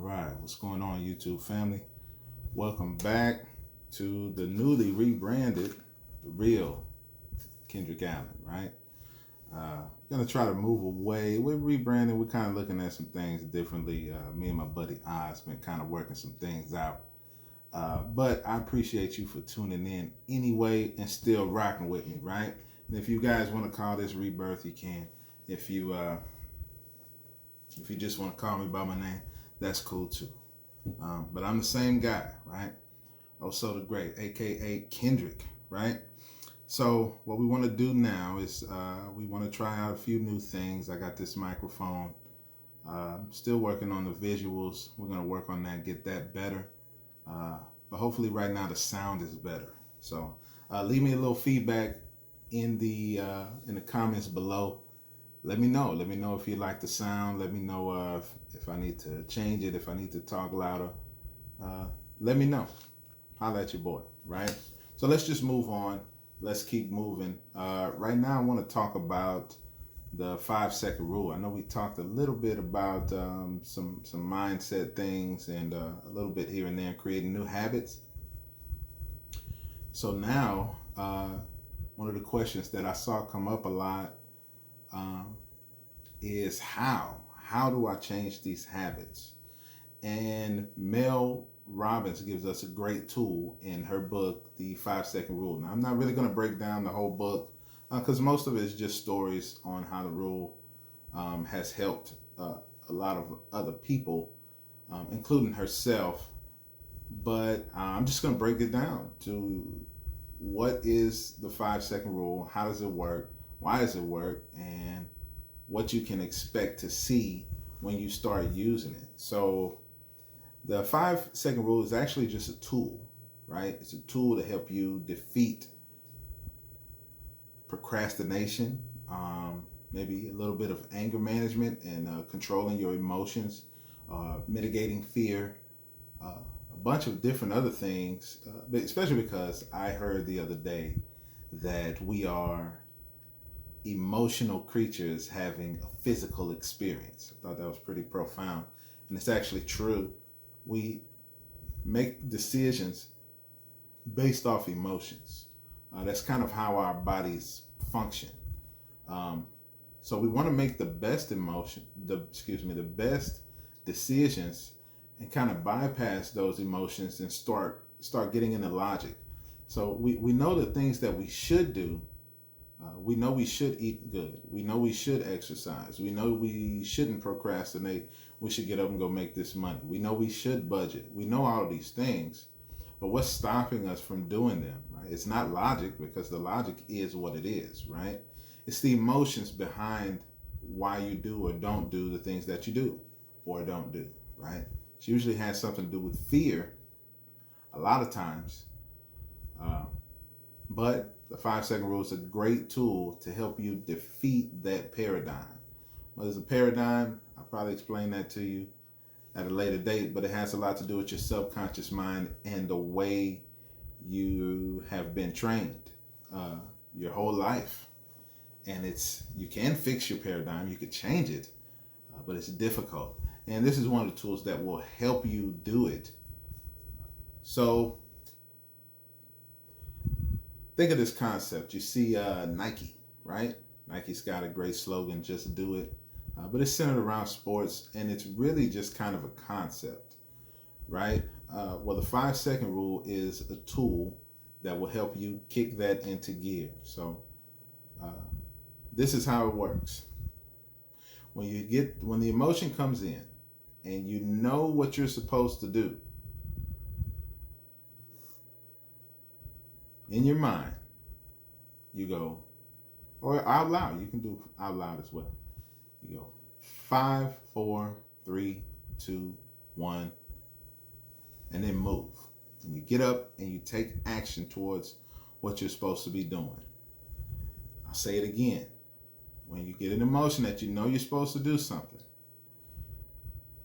right, what's going on, YouTube family? Welcome back to the newly rebranded, the real Kendrick Allen, right? Gonna try to move away. We're rebranding, we're kind of looking at some things differently. Me and my buddy Oz been kind of working some things out. But I appreciate you for tuning in anyway and still rocking with me, right? And if you guys want to call this rebirth, you can. If you just want to call me by my name, that's cool too. But I'm the same guy, right? Oh, so the great, aka Kendrick, right? So what we want to do now is we want to try out a few new things. I got this microphone. Still working on the visuals. We're gonna work on that, get that better. But hopefully, right now the sound is better. So leave me a little feedback in the comments below. Let me know. Let me know if you like the sound. Let me know if I need to change it, if I need to talk louder. Let me know. Holla at your boy, right? So let's just move on. Let's keep moving. Right now, I want to talk about the 5-second rule. I know we talked a little bit about some mindset things and a little bit here and there, creating new habits. So now, one of the questions that I saw come up a lot is how? How do I change these habits? And Mel Robbins gives us a great tool in her book, The 5-Second Rule. Now, I'm not really going to break down the whole book because most of it is just stories on how the rule has helped a lot of other people, including herself. But I'm just going to break it down to what is the 5-second rule, how does it work, why does it work, and what you can expect to see when you start using it. So the 5-second rule is actually just a tool, right? It's a tool to help you defeat procrastination, maybe a little bit of anger management and controlling your emotions, mitigating fear, a bunch of different other things, but especially because I heard the other day that we are emotional creatures having a physical experience. I thought that was pretty profound. And it's actually true. We make decisions based off emotions. That's kind of how our bodies function. So we want to make the best the best decisions and kind of bypass those emotions and start getting into logic. So we know the things that we should do. We know we should eat good. We know we should exercise. We know we shouldn't procrastinate. We should get up and go make this money. We know we should budget. We know all of these things. But what's stopping us from doing them, right? It's not logic, because the logic is what it is, right? It's the emotions behind why you do or don't do the things that you do or don't do, right? It usually has something to do with fear a lot of times. But the 5-second rule is a great tool to help you defeat that paradigm. What is a paradigm? I'll probably explain that to you at a later date, but it has a lot to do with your subconscious mind and the way you have been trained your whole life. And you can fix your paradigm, you could change it, but it's difficult. And this is one of the tools that will help you do it. So think of this concept. You see Nike, right? Nike's got a great slogan, just do it. But it's centered around sports, and it's really just kind of a concept, right? Well, the 5-second rule is a tool that will help you kick that into gear. So this is how it works. When the emotion comes in and you know what you're supposed to do, in your mind, you go, or out loud, you can do out loud as well. You go 5, 4, 3, 2, 1, and then move. And you get up and you take action towards what you're supposed to be doing. I'll say it again. When you get an emotion that you know you're supposed to do something,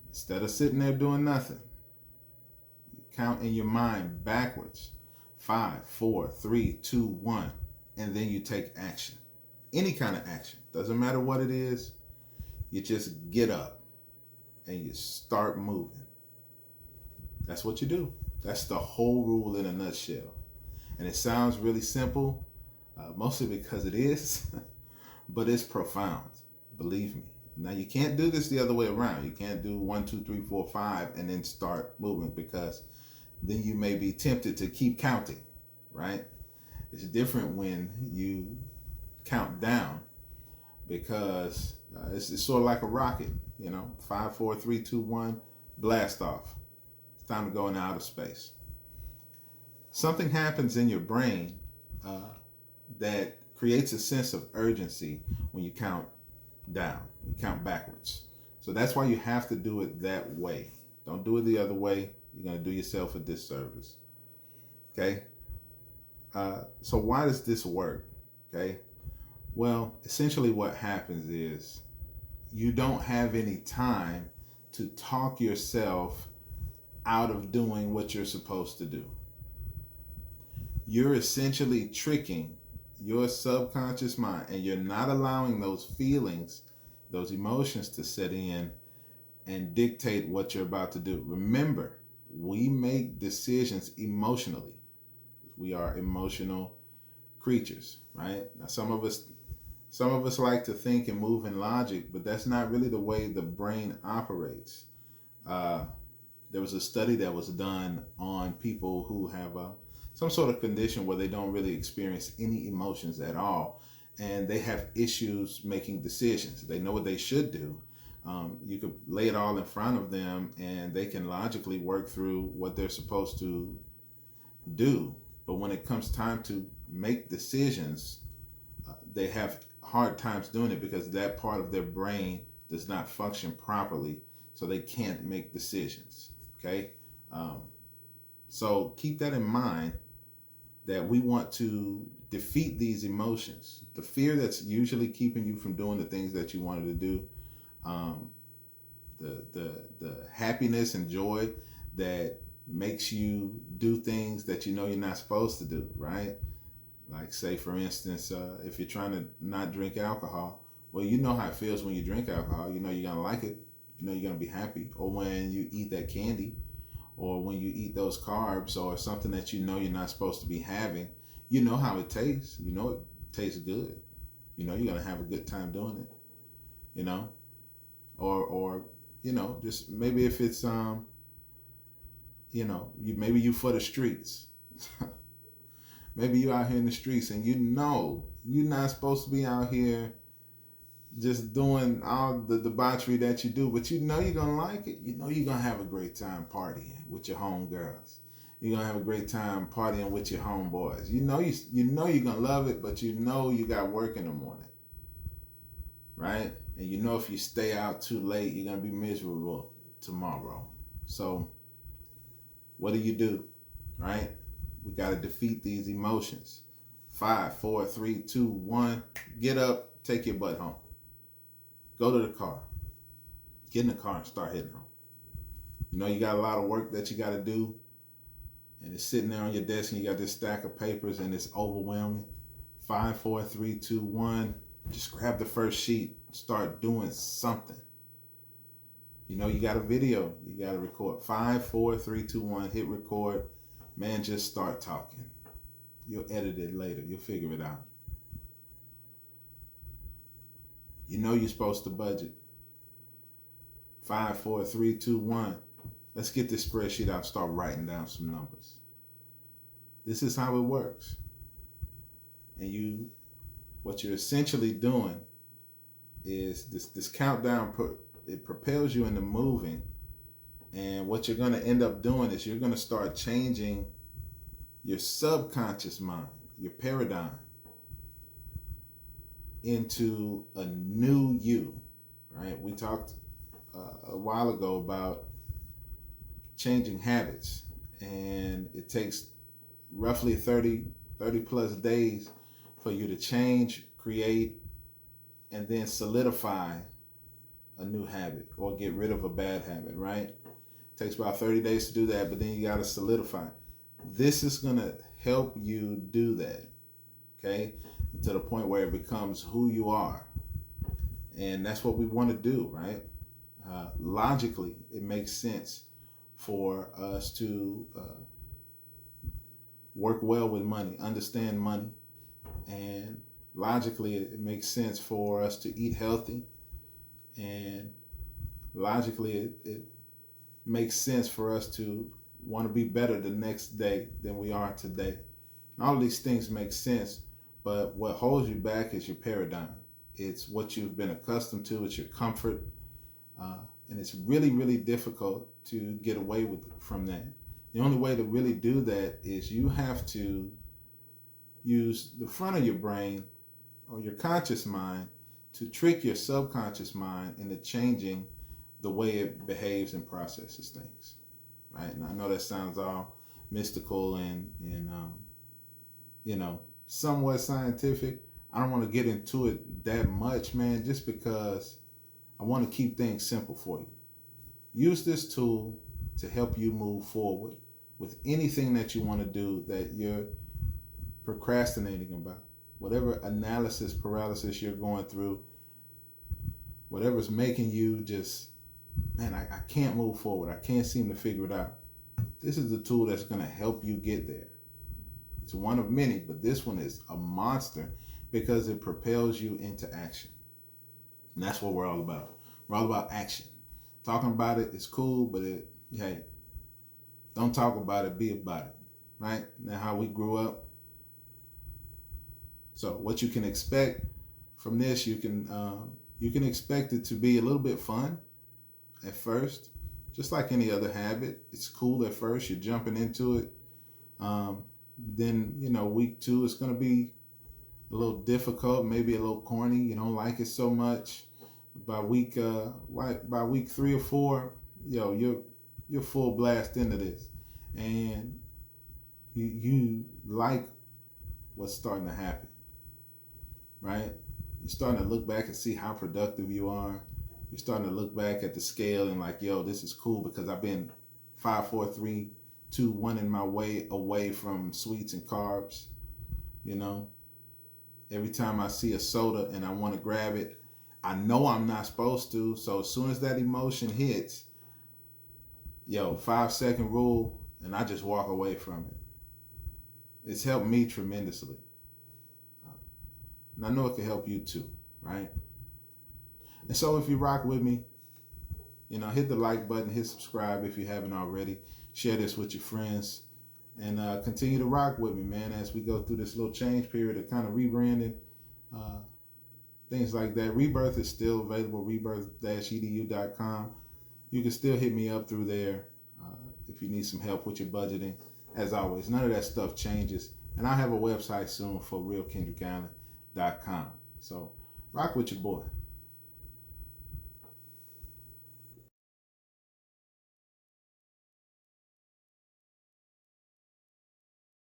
instead of sitting there doing nothing, you count in your mind backwards. 5, 4, 3, 2, 1, and then you take action. Any kind of action. Doesn't matter what it is. You just get up and you start moving. That's what you do. That's the whole rule in a nutshell. And it sounds really simple, mostly because it is, but it's profound. Believe me. Now you can't do this the other way around. You can't do 1, 2, 3, 4, 5 and then start moving, because then you may be tempted to keep counting, right? It's different when you count down, because it's sort of like a rocket, 5, 4, 3, 2, 1, blast off. It's time to go into outer space. Something happens in your brain that creates a sense of urgency when you count down, you count backwards. So that's why you have to do it that way. Don't do it the other way. You're going to do yourself a disservice. Okay? So why does this work? Okay? Well, essentially what happens is you don't have any time to talk yourself out of doing what you're supposed to do. You're essentially tricking your subconscious mind, and you're not allowing those feelings, those emotions to set in and dictate what you're about to do. Remember, we make decisions emotionally. We are emotional creatures, right? Now, some of us like to think and move in logic, but that's not really the way the brain operates. There was a study that was done on people who have some sort of condition where they don't really experience any emotions at all, and they have issues making decisions. They know what they should do. You could lay it all in front of them, and they can logically work through what they're supposed to do. But when it comes time to make decisions, they have hard times doing it, because that part of their brain does not function properly, so they can't make decisions. Okay? So keep that in mind, that we want to defeat these emotions. The fear that's usually keeping you from doing the things that you wanted to do, the happiness and joy that makes you do things that you know you're not supposed to do, right? Like, say, for instance, if you're trying to not drink alcohol, well, you know how it feels when you drink alcohol. You know you're going to like it. You know you're going to be happy. Or when you eat that candy, or when you eat those carbs, or something that you know you're not supposed to be having, you know how it tastes. You know it tastes good. You know you're going to have a good time doing it, or just maybe if it's, maybe you for the streets. Maybe you out here in the streets, and you know you're not supposed to be out here just doing all the debauchery that you do, but you know you're going to like it. You know you're going to have a great time partying with your homegirls. You're going to have a great time partying with your homeboys. You know you're going to love it, but you know you got work in the morning, right? And you know if you stay out too late, you're going to be miserable tomorrow. So what do, right? We got to defeat these emotions. 5, 4, 3, 2, 1. Get up, take your butt home. Go to the car. Get in the car and start heading home. You know you got a lot of work that you got to do, and it's sitting there on your desk, and you got this stack of papers, and it's overwhelming. 5, 4, 3, 2, 1. Just grab the first sheet. Start doing something. You know you got a video you got to record. 5, 4, 3, 2, 1. Hit record. Man, just start talking. You'll edit it later. You'll figure it out. You know you're supposed to budget. 5, 4, 3, 2, 1. Let's get this spreadsheet out and start writing down some numbers. This is how it works. And what you're essentially doing is this countdown, it propels you into moving. And what you're going to end up doing is you're going to start changing your subconscious mind, your paradigm, into a new you, right? We talked a while ago about changing habits, and it takes roughly 30 plus days for you to change, create, and then solidify a new habit or get rid of a bad habit, right? It takes about 30 days to do that, but then you got to solidify. This is going to help you do that, okay? To the point where it becomes who you are. And that's what we want to do, right? Logically, it makes sense for us to work well with money, understand money, and logically it makes sense for us to eat healthy, and logically it makes sense for us to want to be better the next day than we are today. And all of these things make sense, but what holds you back is your paradigm. It's what you've been accustomed to, it's your comfort, and it's really, really difficult to get away from that. The only way to really do that is you have to use the front of your brain or your conscious mind to trick your subconscious mind into changing the way it behaves and processes things. Right? And I know that sounds all mystical and somewhat scientific. I don't want to get into it that much, man, just because I want to keep things simple for you. Use this tool to help you move forward with anything that you want to do that you're procrastinating about. Whatever analysis paralysis you're going through, whatever's making you just, man, I can't move forward. I can't seem to figure it out. This is the tool that's going to help you get there. It's one of many, but this one is a monster because it propels you into action. And that's what we're all about. We're all about action. Talking about it is cool, but hey, don't talk about it, be about it. Right? Now how we grew up. So what you can expect from this, you can expect it to be a little bit fun at first, just like any other habit. It's cool at first. You're jumping into it. Then week 2 is going to be a little difficult, maybe a little corny. You don't like it so much. By week 3 or 4, you're full blast into this, and you like what's starting to happen. Right? You're starting to look back and see how productive you are. You're starting to look back at the scale and like, this is cool because I've been 5, 4, 3, 2, 1 in my way away from sweets and carbs. Every time I see a soda and I want to grab it, I know I'm not supposed to. So as soon as that emotion hits, 5-second rule, and I just walk away from it. It's helped me tremendously. And I know it can help you too, right? And so if you rock with me, hit the like button, hit subscribe if you haven't already. Share this with your friends, and continue to rock with me, man, as we go through this little change period of kind of rebranding, things like that. Rebirth is still available, rebirth-edu.com. You can still hit me up through there if you need some help with your budgeting. As always, none of that stuff changes. And I have a website soon for realkendrickallen.com. So rock with your boy.